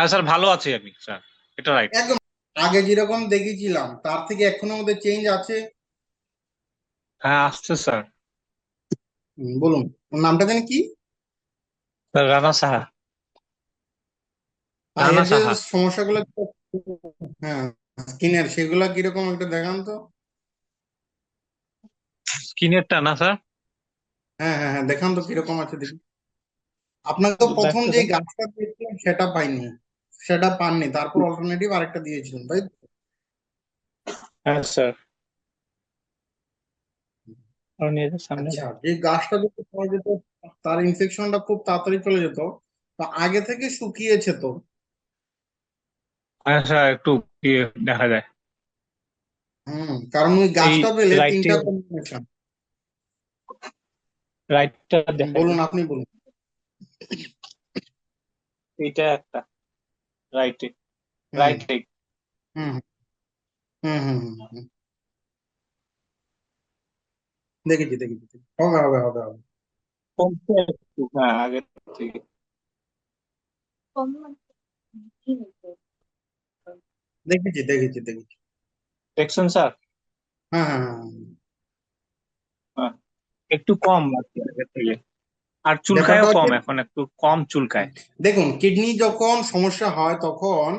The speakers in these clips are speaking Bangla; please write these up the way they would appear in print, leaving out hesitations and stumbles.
হ্যাঁ স্যার, ভালো আছি আমি স্যার। এটা রাইট। একদম আগে যেরকম দেখেছিলাম তার থেকে এখনো মধ্যে চেঞ্জ আছে। হ্যাঁ, আসছে স্যার। বলুন, ওর নামটা জানি কি? স্যার, রানা সাহা। আর রানা এর যে সাহা। সমস্যাগুলো, হ্যাঁ, স্কিনের সেগুলো কিরকম একটা দেখান তো। স্কিনেরটা না স্যার? হ্যাঁ হ্যাঁ হ্যাঁ, দেখান তো কিরকম আছে দেখি। আপনাকে তো প্রথম দেখতে যে দেন। গাছটা দিয়েছিলাম সেটা পাইনি, সেটা পাননি, তারপর অল্টারনেটিভ আরেকটা দিয়েছিলাম, তাই তো? হ্যাঁ স্যার। আর নিজের সামনে আচ্ছা, দাও। যে গাছটা যদি পাওয়া যেত তার ইনফেকশনটা খুব তাড়াতাড়ি চলে যেত, তো আগে থেকে শুকিয়েছে তো। হ্যাঁ স্যার, একটু ইয়ে দেখা যায়। কারণ ওই এই গাছটা পেলে রাইটে, তিনটা কম্বিনেশন। রাইটটা দেখা বলুন, যায়। আপনি বলুন। এইটা একটা রাইটে, হুম রাইট লেগ। হুম হুম হুম হুম হুম। দেখেছি দেখেছি, হবে হবে হবে হবে। কমছে একটু, হ্যাঁ, আগের থেকে। দেখেছি দেখেছি দেখেছি। দেখছেন স্যার? হ্যাঁ হ্যাঁ হ্যাঁ হ্যাঁ। হ্যাঁ, একটু কম আর কি আগের থেকে। আর ব্যাপারটা চুলকায়ও কম, হচ্ছে, এখন একটু কম চুলকায়। দেখুন, কিডনি যখন সমস্যা হয় তখন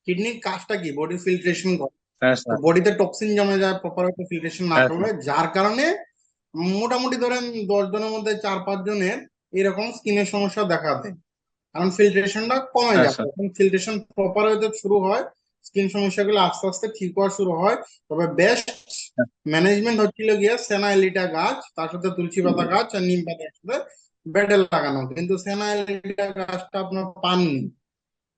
কিডনির কাজটা কি, বডি ফিল্ট্রেশন করে। হ্যাঁ তো স্যার। বডিতে টক্সিন জমে যায় প্রপার একটা ফিল্ট্রেশন না হ্যাঁ করলে, স্যার। যার কারণে মোটামুটি ধরেন 10 জনের মধ্যে 4-5 জনের এরকম স্কিনের সমস্যা দেখা দেয়। কারণ ফিল্ট্রেশনটা কমে হ্যাঁ যায়, স্যার। যখন ফিল্ট্রেশন প্রপার হতে শুরু হয় স্কিন সমস্যাগুলো আস্তে আস্তে ঠিক হওয়া শুরু হয়। তবে বেস্ট ম্যানেজমেন্ট হচ্ছিল গিয়ে সেনা এলিটা গাছ, তার সাথে তুলসী পাতা গাছ আর নিম পাতা একসাথে বেডে লাগানো, কিন্তু সেনা এলিটা গাছটা আপনার পাননি,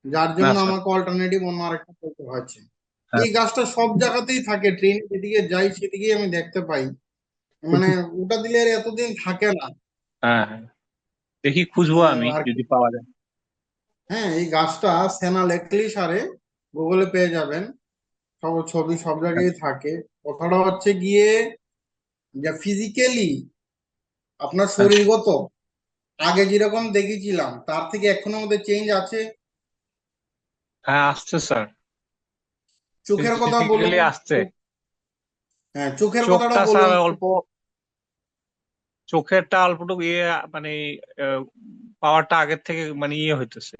যার না জন্য স্যার। আমাকে অল্টারনেটিভ অন্য আরেকটা করতে হয়েছে। হ্যাঁ এই গাছটা সব জায়গাতেই থাকে, ট্রেন যেদিকে যাই সেদিকেই আমি দেখতে পাই, মানে ওটা দিলে আর এতদিন থাকে না। হ্যাঁ হ্যাঁ, দেখি খুঁজবো আমি আর কি, যদি পাওয়া যায়। হ্যাঁ, এই গাছটা সেনা লেখলেই সারে, গুগলে পেয়ে যাবেন, সব ছবি সব জায়গায় থাকে। কথাটা হচ্ছে গিয়ে যে ফিজিক্যালি আপনার আচ্ছা। শরীরগত আগে যেরকম দেখেছিলাম তার থেকে এখনো মধ্যে চেঞ্জ আছে। হ্যাঁ, আসছে স্যার। চোখের কথা বলুন। ফিজিক্যালি আসছে। হ্যাঁ, চোখের কথাটা চোখটা বলুন। স্যার অল্প, চোখেরটা অল্পটুকু ইয়ে, মানে পাওয়ারটা আগের থেকে মানে ইয়ে হইতেছে।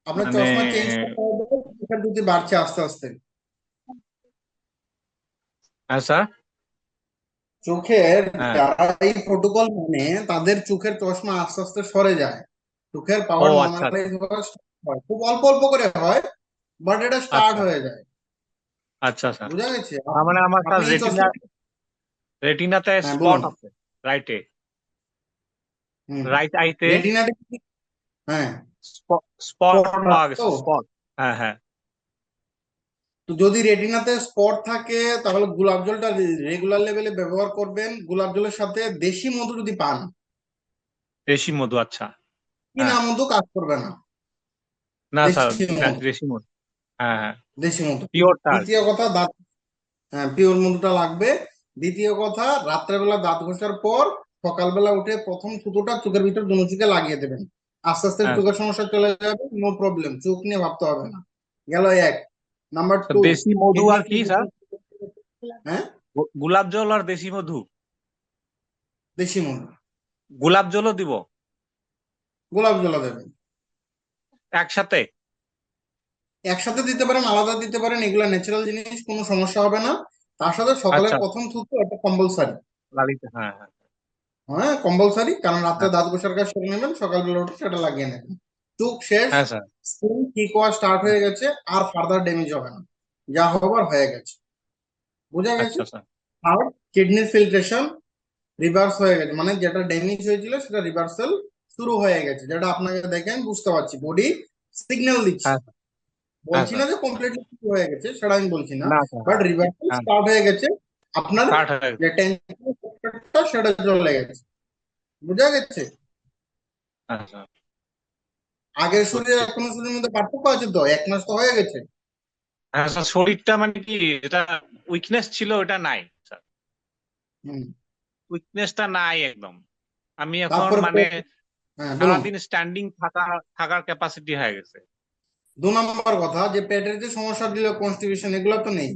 আপনার মানে চশমা চেঞ্জ করতে হবে, চোখের যদি বাড়ছে আস্তে আস্তে। হ্যাঁ স্যার। চোখের হ্যাঁ। যারা এই প্রোটোকল মানে তাদের চোখের চশমা আস্তে আস্তে সরে যায়, চোখের ও পাওয়ার আচ্ছা আচ্ছা। নর্মালাইজ হওয়া start হয়, খুব অল্প অল্প করে হয়, বাট এটা স্টার্ট আচ্ছা হয়ে যায়। আচ্ছা স্যার। বুঝা গেছে? তার মানে আমার স্যার আপনি এই রেটিনা, চশমা, রেটিনাতে হ্যাঁ স্পট বলুন। আছে। রাইটে, হুম। রাইট আইতে রেটিনাটা হ্যাঁ, স্পট spot পাওয়া আছে তো। গেছে, স্পট। হ্যাঁ হ্যাঁ। তো যদি রেটিনাতে স্পট থাকে তাহলে গোলাপ জলটা রেগুলার লেভেলে ব্যবহার করবেন, গোলাপ জলের সাথে দেশি মধু যদি পান। দেশি মধু, আচ্ছা। কিনা হ্যাঁ। মধু কাজ করবে না, না স্যার, দেশি মধু, দেশি মধু। হ্যাঁ হ্যাঁ। দেশি মধু। পিওরটা আর কি। দ্বিতীয় কথা, দাঁত, হ্যাঁ পিওর মধুটা লাগবে। দ্বিতীয় কথা, রাত্রেবেলা দাঁত ঘষার পর সকালবেলা উঠে প্রথম সুতোটা চোখের ভিতর দুনো চোখে লাগিয়ে দেবেন, আস্তে আস্তে হ্যাঁ চোখের স্যার। সমস্যা চলে যাবে, নো প্রবলেম, চোখ নিয়ে ভাবতে হবে না। গেল এক। নাম্বার স্যার, টু, দেশি মধু কিডনি। আর কি স্যার? হ্যাঁ, গোলাপ জল আর দেশি মধু? দেশি মধু, গোলাপ জলও দিব গোলাপ জল দেবেন। একসাথে? একসাথে দিতে পারেন, আলাদা দিতে পারেন, এগুলা ন্যাচারাল জিনিস, কোনো সমস্যা হবে না। তার সাথে সকালের আচ্ছা, প্রথম থুতু এটা কম্পালসারি। লালিত, হ্যাঁ হ্যাঁ। হ্যাঁ কম্পালসারি, কারণ রাত্রে হ্যাঁ দাঁত ঘষার কাজ সেরে নেবেন, সকালবেলা উঠে সেটা লাগিয়ে নেবেন। চোখ শেষ, হ্যাঁ স্যার। স্কিন ঠিক হওয়া স্টার্ট হয়ে গেছে, আর ফার্দার ড্যামেজ হবে না, যা হবার হয়ে গেছে। বুঝা গেছে? আচ্ছা স্যার। আর কিডনির ফিল্ট্রেশন রিভার্স হয়ে গেছে, মানে যেটা ড্যামেজ হয়েছিল সেটা রিভার্সাল শুরু হয়ে গেছে, যেটা আপনাকে দেখে আমি বুঝতে পারছি, বডি সিগন্যাল দিচ্ছে। হ্যাঁ স্যার। হ্যাঁ বলছি না স্যার। যে কমপ্লিটলি শুরু হয়ে গেছে, সেটা আমি বলছি না, না স্যার, বাট হ্যাঁ। রিভার্সাল হ্যাঁ, স্টার্ট হয়ে গেছে। আপনার স্টার্ট হয়ে যে গেছে। টেনশনটা সেটা চলে গেছে। বুঝা গেছে? হ্যাঁ স্যার, আগের শরীর বুঝছি। আর এখনের শরীরের মধ্যে পার্থক্য আছে তো, 1 মাস তো হয়ে গেছে। হ্যাঁ স্যার, শরীরটা মানে কি, এটা উইকনেস ছিল, ওটা নাই স্যার। হুম। উইকনেসটা নাই একদম। আমি এখন তারপরে মানে হ্যাঁ বলুন। সারাদিন স্ট্যান্ডিং থাকার ক্যাপাসিটি হয়ে গেছে। নম্বর কথা যে পেটের যে সমস্যা দিল কনস্টিপেশন, এগুলো তো নেই।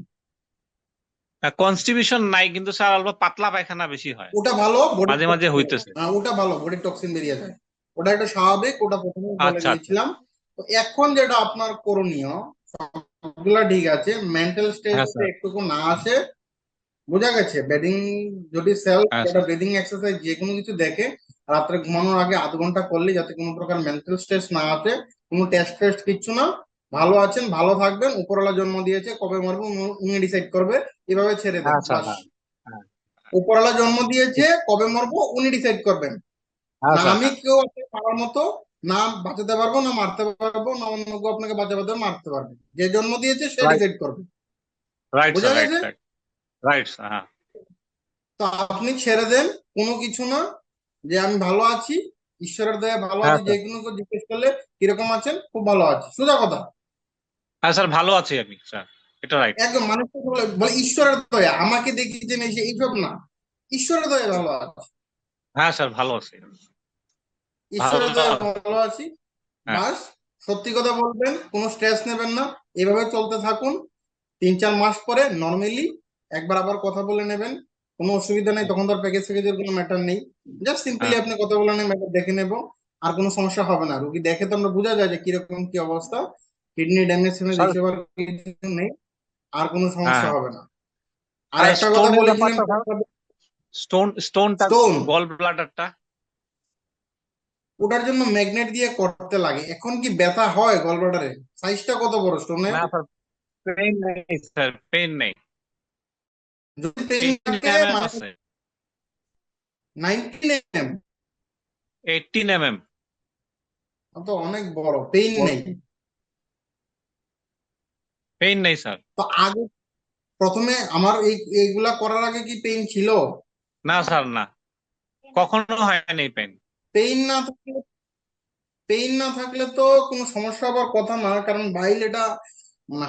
কনস্টিবিউশন নাই, কিন্তু স্যার অল্প পাতলা পায়খানা বেশি হয়, ওটা ভালো, বডি মাঝে মাঝে হইতেছে। ওটা ভালো, বডি টক্সিন বেরিয়ে যায়, ওটা একটা স্বাভাবিক, ওটা প্রথমে বলে আচ্ছা আচ্ছা। দিয়েছিলাম। তো এখন যেটা আপনার করণীয়, সবগুলা ঠিক আছে, মেন্টাল স্ট্রেস হ্যাঁ স্যার। একটুকু না আসে, বোঝা গেছে। ব্রিদিং, যদি সেলফ হ্যাঁ একটা স্যার। ব্রিদিং এক্সারসাইজ যে কোনো কিছু দেখে রাত্রে ঘুমানোর আগে আধ ঘন্টা করলে, যাতে কোনো প্রকার মেন্টাল স্ট্রেস না আসে, কোনো টেস্ট ফেস্ট কিচ্ছু না, ভালো আছেন, ভালো থাকবেন, উপরওয়ালা জন্ম দিয়েছে, কবে মরবো উনি ডিসাইড করবে, এভাবে ছেড়ে দেন হ্যাঁ স্যার। বাস। হ্যাঁ হ্যাঁ। উপরওয়ালা জন্ম দিয়েছে, কবে মরবো উনি ডিসাইড করবেন, হ্যাঁ না স্যার। আমি হ্যাঁ কেউ আপনাকে পারার মতো, না বাঁচাতে পারবো, না মারতে পারবো, না অন্য কেউ আপনাকে বাঁচাতে মারতে পারবে, যে জন্ম দিয়েছে সে রাইট। ডিসাইড করবে, রাইট বোঝা স্যার। রাইট গেছে। রাইট। Right sir. হ্যাঁ। তো আপনি ছেড়ে দেন, কোনো কিছু না, যে আমি ভালো আছি, ঈশ্বরের দয়া ভালো হ্যাঁ আছি, যে স্যার। কোনো কেউ জিজ্ঞেস করলে কিরকম আছেন, খুব ভালো আছি, সোজা কথা। হ্যাঁ স্যার, ভালো আছি আমি স্যার, এটা রাইট। একদম মানুষ বলে বলে ঈশ্বরের দয়া আমাকে দেখিয়েছেন এসে, এইসব না, ঈশ্বরের দয়া ভালো আছে, হ্যাঁ স্যার, ভালো আছি। ঈশ্বরের ভালো দয়া আছি। ভালো আছি, হ্যাঁ। বাস। সত্যি কথা বলবেন, কোনো স্ট্রেস নেবেন না, এভাবে চলতে থাকুন। 3-4 মাস পরে নর্মালি একবার আবার কথা বলে নেবেন, কোনো অসুবিধা নেই, তখন তো আর প্যাকেজ ফ্যাকেজের কোনো ম্যাটার নেই, জাস্ট সিম্পলি হ্যাঁ আপনি কথা বলে নেন, ম্যাটার দেখে নেব। আর কোনো সমস্যা হবে না, রুগী দেখে তো আমরা বোঝা যায় যে কিরকম কি অবস্থা, কিডনি ড্যামেজ ফ্যামেজ স্যার। এইসব আর কিছু নেই, আর কোনো হ্যাঁ সমস্যা হ্যাঁ। হবে না। আর আর একটা কথা স্টোনের বলেছিলেন, ব্যাপারটা স্যার, স্টোনটা, স্টোন, গল ব্লাডারটা। ওটার জন্য ম্যাগনেট দিয়ে করতে লাগে। এখন কি ব্যথা হয় গলব্লাডারে? সাইজটা কত বড় স্টোনের? না স্যার, পেইন নেই স্যার, পেইন নেই। যদি পেইন 18 থাকে mm মানে আছে। 19 mm, 18 mm। তো অনেক বড়, পেইন নেই। পেইন নেই স্যার। তো আগে, প্রথমে আমার এইগুলা করার আগে কি পেইন ছিল? না স্যার, না, কখনো হয়নি পেইন। পেইন না থাকলে, পেইন না থাকলে তো কোনো সমস্যা হবার কথা না, কারণ বাইল এটা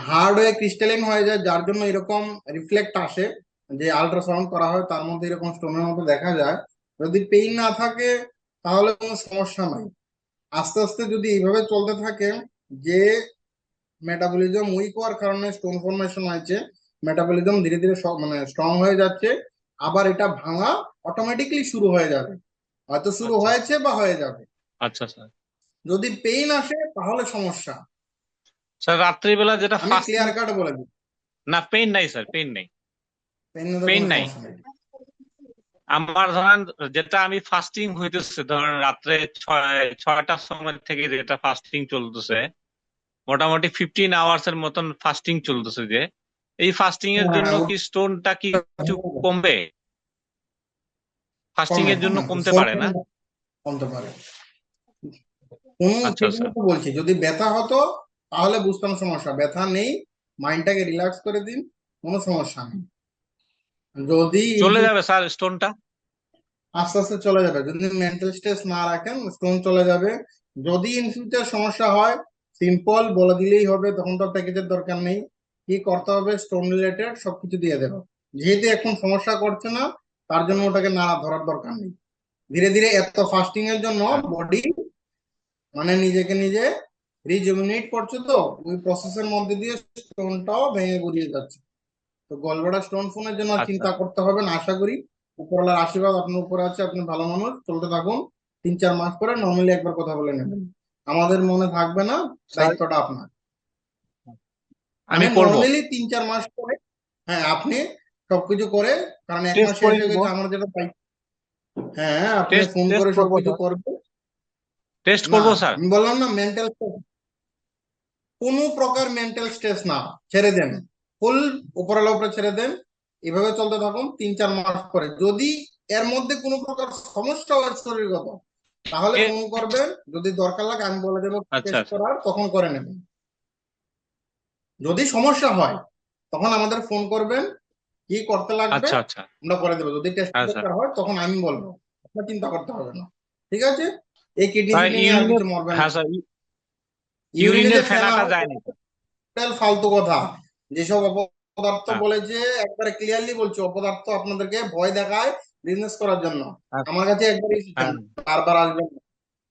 হার্ড হয়ে ক্রিস্টালাইন হয়ে যায়, যার জন্য এরকম রিফ্লেক্ট আসে, যে আল্ট্রাসাউন্ড করা হয় তার মধ্যে এরকম স্টোনের মতো দেখা যায়। যদি পেইন না থাকে তাহলে কোনো সমস্যা নাই। আস্তে আস্তে যদি এইভাবে চলতে থাকে, যে মেটাবলিজম উইক হওয়ার কারণে স্টোন ফর্মেশন হয়েছে, মেটাবলিজম ধীরে ধীরে মানে স্ট্রং হয়ে যাচ্ছে, আবার এটা ভাঙা অটোমেটিকলি শুরু হয়ে যাবে, হয়তো শুরু আচ্ছা হয়েছে বা হয়ে যাবে। আচ্ছা স্যার। যদি পেইন আসে তাহলে সমস্যা, স্যার রাত্রিবেলা যেটা আমি ফাস্টিং। ক্লিয়ার কাট বলে দিই, না, পেইন নাই স্যার, পেইন নেই। পেইন নিতে পেইন কোনো নাই। সমস্যা নেই। আমার ধরেন, যেটা আমি ফাস্টিং হইতেছে, ধরেন রাত্রে 6টার সময় থেকে যেটা ফাস্টিং চলতেছে, মোটামুটি 15 আওয়ার্স এর মতন ফাস্টিং চলতেছে, যে এই ফাস্টিং এর হ্যাঁ, জন্য কি স্টোনটা কি কিছু কমবে? ফাস্টিং কমে এর জন্য কমে কমতে পারে ফোন না? কমতে পারে। কোনো, আচ্ছা সেই জন্য আচ্ছা। তো বলছি, যদি ব্যথা হতো তাহলে বুঝতাম সমস্যা, ব্যথা নেই, মাইন্ডটাকে রিল্যাক্স করে দিন, কোনো সমস্যা নেই। যদি চলে যাবে স্যার স্টোনটা? আস্তে আস্তে চলে যাবে, যদি মেন্টাল স্ট্রেস না রাখেন স্টোন চলে যাবে। যদি ইন ফিউচার সমস্যা হয়, সিম্পল বলে দিলেই হবে, তখন তো প্যাকেজের দরকার নেই, কি করতে হবে স্টোন রিলেটেড সবকিছু দিয়ে দেবো। যেহেতু এখন সমস্যা করছে না, তার জন্য ওটাকে নাড়া ধরার দরকার নেই। ধীরে ধীরে এত ফাস্টিং এর জন্য বডি মানে নিজেকে নিজে রিজুমিনেট করছে, তো ওই প্রসেসের মধ্যে দিয়ে স্টোনটাও ভেঙে গুড়িয়ে যাচ্ছে। তো গলব্লাডার স্টোন ফোনের জন্য আর আচ্ছা। চিন্তা করতে হবে না, আশা করি। উপরওয়ালার আশীর্বাদ আপনার উপরে আছে, আপনি ভালো মানুষ, চলতে থাকুন। 3-4 মাস পরে নর্মালি একবার কথা বলে নেবেন, আমাদের মনে থাকবে না, স্যার দায়িত্বটা আপনার। মানে আমি করব। নর্মালি 3-4 মাস পরে, হ্যাঁ আপনি সবকিছু করে, কারণ 1 মাস টেস্ট শেষ করে হয়ে নিব। গেছে আমার যেটা দায়িত্ব। হ্যাঁ, আপনি টেস্ট ফোন টেস্ট করে করব সবকিছু স্যার। করবে। টেস্ট না, করব স্যার। আমি বললাম না মেন্টাল, কোনো প্রকার মেন্টাল স্ট্রেস না, ছেড়ে দেন, ফুল উপরালা উপরে ছেড়ে দেন, এভাবে চলতে থাকুন। 3-4 মাস পরে যদি এর মধ্যে কোনো প্রকার সমস্যা হয় শরীরগত, তাহলে এ- ফোন করবেন, যদি দরকার লাগে আমি বলে দেবো আচ্ছা টেস্ট আচ্ছা। করার, তখন করে নেবেন। যদি সমস্যা হয় তখন আমাদের ফোন করবেন, কি করতে লাগবে আচ্ছা আচ্ছা। আমরা করে দেবো, যদি টেস্ট হ্যাঁ স্যার। দরকার হয় তখন আমি বলবো, আপনার চিন্তা করতে হবে না, ঠিক আছে। এই কিডনি স্যার ফিডনি নিয়ে আর ইউরিনের, কিছু মরবেন হ্যাঁ না। স্যার, ইউরিনে ইউরিনের যে ফেনা ফেনাটা হয়, যায়নি। টোটাল ফালতু কথা, যেসব অপদার্থ হ্যাঁ বলেছে, একবারে ক্লিয়ারলি বলছি, অপদার্থ আপনাদেরকে ভয় দেখায় বিজনেস করার জন্য। হ্যাঁ। আমার কাছে একবার এসেছেন, হ্যাঁ বারবার আসবেন না।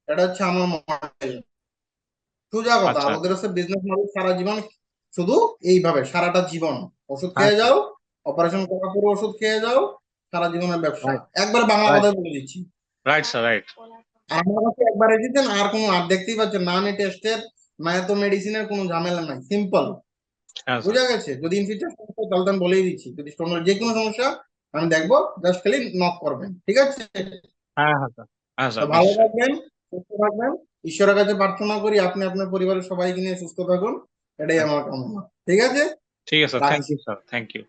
এটা হচ্ছে আমার মডেল। সোজা কথা, আচ্ছা। ওদের হচ্ছে বিজনেস মডেল সারা জীবন শুধু এইভাবে, সারাটা জীবন ওষুধ খেয়ে আচ্ছা। যাও, অপারেশন করার পরে ওষুধ খেয়ে যাও, সারা জীবনের ব্যবসা। রাইট। একবার বাংলা রাইট। কথায় বলে দিচ্ছি। Right sir, right. আর আমার কাছে একবারে দিতেন, আর কোনো, আর দেখতেই পাচ্ছেন না, নি টেস্টের না, এত মেডিসিনের কোনো ঝামেলা নাই, সিম্পল। হ্যাঁ স্যার। বুঝা গেছে? যদি ইন ফিউচার সমস্যা হয়, তাহলে তো আমি বলেই দিচ্ছি, যদি স্টোনের যে কোনো সমস্যা আমি দেখবো, জাস্ট খালি নক করবেন, ঠিক আছে? হ্যাঁ হ্যাঁ স্যার। হ্যাঁ তো স্যার, ভালো নিশ্চয়ই। থাকবেন, সুস্থ থাকবেন, ঈশ্বরের কাছে প্রার্থনা করি আপনি আপনার পরিবারের সবাইকে নিয়ে সুস্থ থাকুন, এটাই আমার কামনা। ঠিক আছে, ঠিক আছে স্যার, থ্যাংক রাখছি। You sir, thank you.